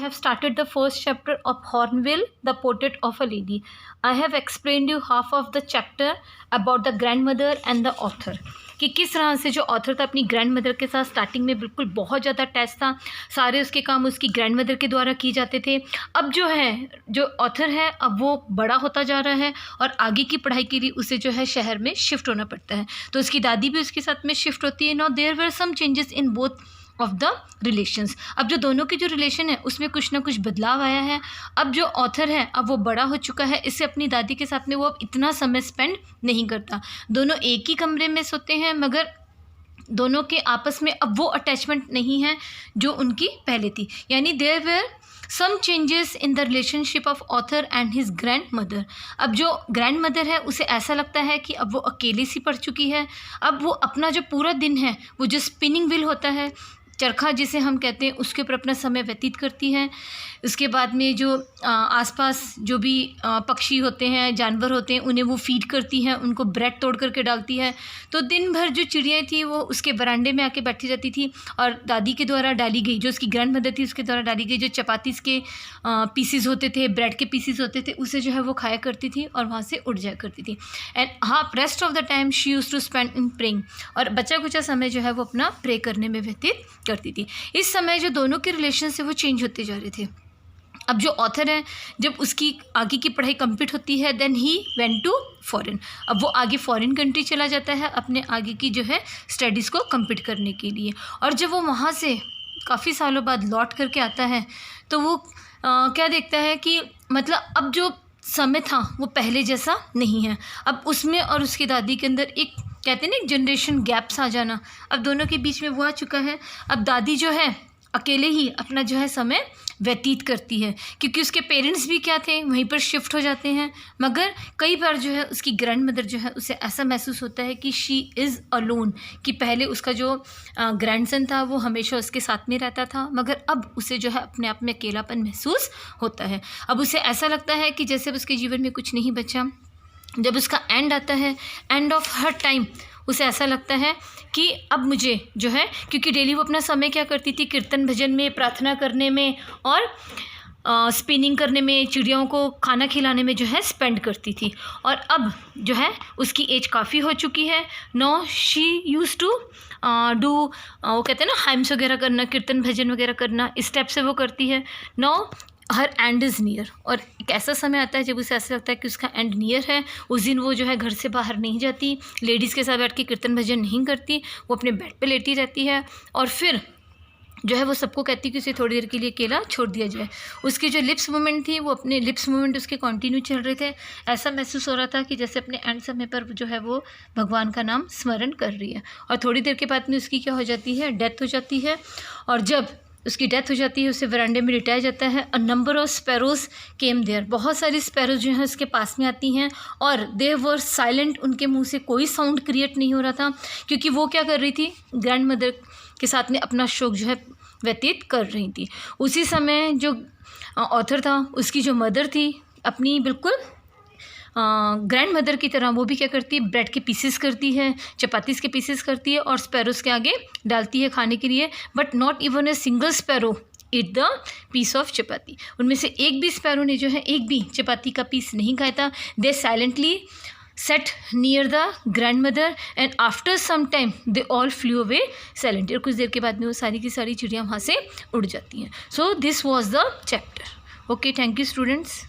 have started the first chapter of Hornbill, the Portrait of a Lady. I have explained you half of the chapter about the grandmother and the author. कि किस तरह से जो author था अपनी grand mother के साथ starting में बिल्कुल बहुत ज़्यादा अटैच था, सारे उसके काम उसकी ग्रैंड मदर के द्वारा किए जाते थे. अब जो है जो ऑथर है अब वो बड़ा होता जा रहा है और आगे की पढ़ाई के लिए उसे जो है शहर में शिफ्ट होना पड़ता है. तो उसकी दादी भी उसके साथ में शिफ्ट होती है. Now there were some changes in both of the relations. अब जो दोनों के जो रिलेशन है उसमें कुछ ना कुछ बदलाव आया है. अब जो ऑथर है अब वो बड़ा हो चुका है, इससे अपनी दादी के साथ में वो अब इतना समय स्पेंड नहीं करता. दोनों एक ही कमरे में सोते हैं मगर दोनों के आपस में अब वो अटैचमेंट नहीं है जो उनकी पहले थी. यानी there were some changes in the relationship of author and his grandmother. अब जो ग्रैंड मदर है उसे ऐसा लगता है कि अब वो अकेली सी पड़ चुकी है. अब वो अपना जो पूरा दिन है वो जो स्पिनिंग व्हील होता है, चरखा जिसे हम कहते हैं, उसके ऊपर अपना समय व्यतीत करती हैं. उसके बाद में जो आसपास जो भी पक्षी होते हैं, जानवर होते हैं, उन्हें वो फीड करती हैं, उनको ब्रेड तोड़ करके डालती है. तो दिन भर जो चिड़ियाँ थी वो उसके बरामदे में आके बैठी रहती थी और दादी के द्वारा डाली गई, जो उसकी ग्रैंड मदर थी उसके द्वारा डाली गई जो चपातीस के पीसीज होते थे, ब्रेड के पीसीज होते थे, उसे जो है वो खाया करती थी और वहाँ से उठ जाया करती थी. And half rest of the time she use to spend in praying. और बचा कुचा समय जो है वो अपना प्रे करने में व्यतीत करती थी. इस समय जो दोनों के रिलेशन से वो चेंज होते जा रहे थे. अब जो ऑथर है जब उसकी आगे की पढ़ाई कंप्लीट होती है then he went to foreign. अब वो आगे फॉरेन कंट्री चला जाता है अपने आगे की जो है स्टडीज़ को कंप्लीट करने के लिए. और जब वो वहाँ से काफ़ी सालों बाद लौट करके आता है तो वो क्या देखता है कि मतलब अब जो समय था वो पहले जैसा नहीं है. अब उसमें और उसकी दादी के अंदर एक कहते हैं ना एक जनरेशन गैप्स आ जाना, अब दोनों के बीच में वो आ चुका है. अब दादी जो है अकेले ही अपना जो है समय व्यतीत करती है क्योंकि उसके पेरेंट्स भी क्या थे वहीं पर शिफ्ट हो जाते हैं. मगर कई बार जो है उसकी ग्रैंड मदर जो है उसे ऐसा महसूस होता है कि शी इज़ अलोन, कि पहले उसका जो ग्रैंडसन था वो हमेशा उसके साथ में रहता था मगर अब उसे जो है अपने आप में अकेलापन महसूस होता है. अब उसे ऐसा लगता है कि जैसे उसके जीवन में कुछ नहीं बचा. जब उसका एंड आता है, एंड ऑफ हर टाइम, उसे ऐसा लगता है कि अब मुझे जो है, क्योंकि डेली वो अपना समय क्या करती थी, कीर्तन भजन में, प्रार्थना करने में और स्पिनिंग करने में, चिड़ियों को खाना खिलाने में जो है स्पेंड करती थी. और अब जो है उसकी एज काफ़ी हो चुकी है. Now she use to do वो कहते हैं ना हाइम्स वगैरह करना, कीर्तन भजन वगैरह करना, इस टाइप से वो करती है. Now her end is near. और एक ऐसा समय आता है जब उसे ऐसा लगता है कि उसका एंड नियर है. उस दिन वो जो है घर से बाहर नहीं जाती, लेडीज़ के साथ बैठ के कीर्तन भजन नहीं करती, वो अपने बेड पे लेटी रहती है. और फिर जो है वो सबको कहती कि उसे थोड़ी देर के लिए अकेला छोड़ दिया जाए. उसकी जो लिप्स मूवमेंट थी वो अपने लिप्स मूवमेंट उसके कंटिन्यू चल रहे थे. ऐसा महसूस हो रहा था कि जैसे अपने एंड समय पर जो है वो भगवान का नाम स्मरण कर रही है. और थोड़ी देर के बाद में उसकी क्या हो जाती है, डेथ हो जाती है. और जब उसकी डेथ हो जाती है उसे वरांडे में लिटाया जाता है. A number of sparrows came there. बहुत सारी स्पैरोज जो हैं उसके पास में आती हैं और दे वर साइलेंट. उनके मुंह से कोई साउंड क्रिएट नहीं हो रहा था क्योंकि वो क्या कर रही थी, ग्रैंड मदर के साथ में अपना शोक जो है व्यतीत कर रही थी. उसी समय जो ऑथर था उसकी जो मदर थी अपनी बिल्कुल ग्रैंड मदर की तरह वो भी क्या करती है, ब्रेड के पीसेस करती है, चपातीस के पीसेस करती है और स्पैरोज़ के आगे डालती है खाने के लिए. But not even a single sparrow eat the piece of chapati. उनमें से एक भी स्पैरो ने जो है एक भी चपाती का पीस नहीं खाया था. They silently sat near the grand mother and after some time they all flew away silently. और कुछ देर के बाद में वो सारी की सारी चिड़ियाँ वहाँ से उड़ जाती हैं. So this was the chapter. Okay, thank you students.